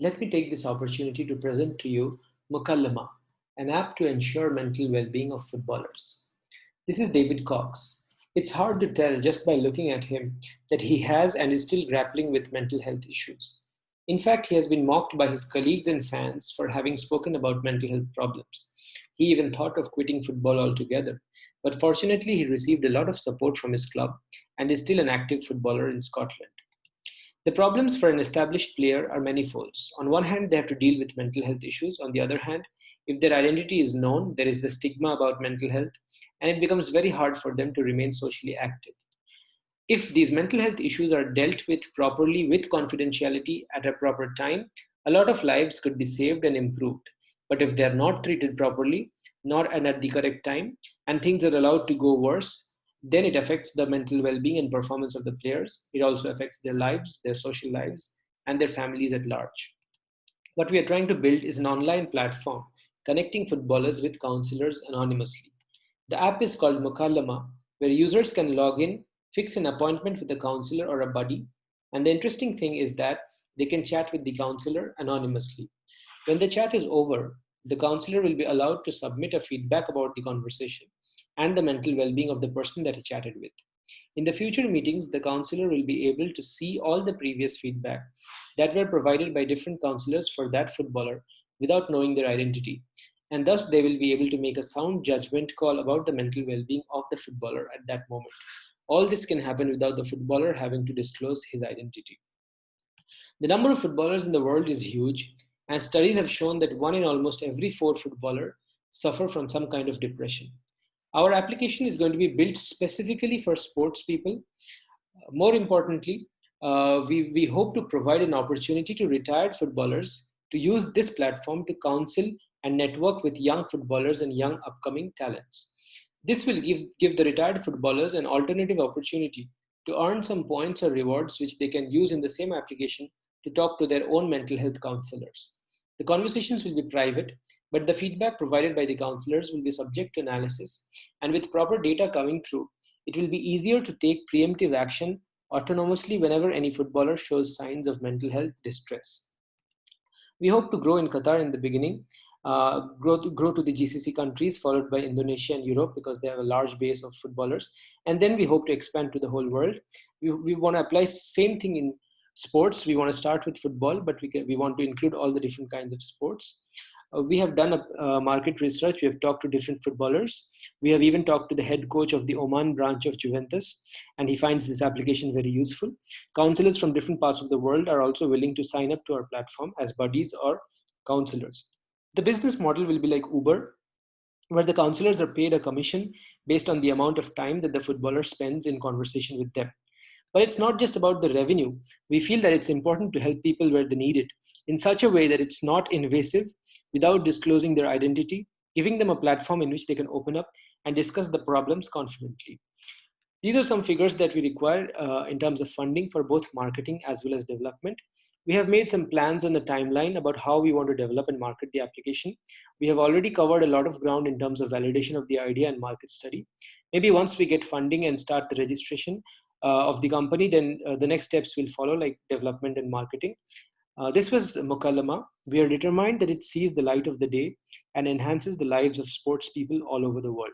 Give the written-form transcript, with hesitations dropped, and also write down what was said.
Let me take this opportunity to present to you Mokalama, an app to ensure mental well-being of footballers. This is David Cox. It's hard to tell just by looking at him that he has and is still grappling with mental health issues. In fact, he has been mocked by his colleagues and fans for having spoken about mental health problems. He even thought of quitting football altogether, but fortunately, he received a lot of support from his club and is still an active footballer in Scotland. The problems for an established player are manifold. On one hand, they have to deal with mental health issues. On the other hand, if their identity is known, there is the stigma about mental health, and it becomes very hard for them to remain socially active. If these mental health issues are dealt with properly with confidentiality at a proper time, a lot of lives could be saved and improved. But if they are not treated properly, nor and at the correct time, and things are allowed to go worse, then it affects the mental well-being and performance of the players. It also affects their lives, their social lives, and their families at large. What we are trying to build is an online platform connecting footballers with counselors anonymously. The app is called Mokalama, where users can log in, fix an appointment with a counselor or a buddy, and the interesting thing is that they can chat with the counselor anonymously. When the chat is over, the counselor will be allowed to submit a feedback about the conversation and the mental well-being of the person that he chatted with. In the future meetings, the counselor will be able to see all the previous feedback that were provided by different counselors for that footballer without knowing their identity. And thus, they will be able to make a sound judgment call about the mental well being of the footballer at that moment. All this can happen without the footballer having to disclose his identity. The number of footballers in the world is huge, and studies have shown that one in almost every four footballer suffer from some kind of depression. Our application is going to be built specifically for sports people. More importantly, we hope to provide an opportunity to retired footballers to use this platform to counsel and network with young footballers and young upcoming talents. This will give the retired footballers an alternative opportunity to earn some points or rewards which they can use in the same application to talk to their own mental health counselors. The conversations will be private, but the feedback provided by the counselors will be subject to analysis, and with proper data coming through, it will be easier to take preemptive action autonomously whenever any footballer shows signs of mental health distress. We hope to grow in Qatar in the beginning, grow to the GCC countries, followed by Indonesia and Europe because they have a large base of footballers. And then we hope to expand to the whole world. We want to apply same thing in sports. We want to start with football, but we want to include all the different kinds of sports. We have done a market research. We have talked to different footballers. We have even talked to the head coach of the Oman branch of Juventus, and he finds this application very useful. Counselors from different parts of the world are also willing to sign up to our platform as buddies or counselors. The business model will be like Uber, where the counselors are paid a commission based on the amount of time that the footballer spends in conversation with them. But it's not just about the revenue. We feel that it's important to help people where they need it in such a way that it's not invasive without disclosing their identity, giving them a platform in which they can open up and discuss the problems confidently. These are some figures that we require in terms of funding for both marketing as well as development. We have made some plans on the timeline about how we want to develop and market the application. We have already covered a lot of ground in terms of validation of the idea and market study. Maybe once we get funding and start the registration of the company, then the next steps will follow, like development and marketing. This was Mokalama. We are determined that it sees the light of the day and enhances the lives of sports people all over the world.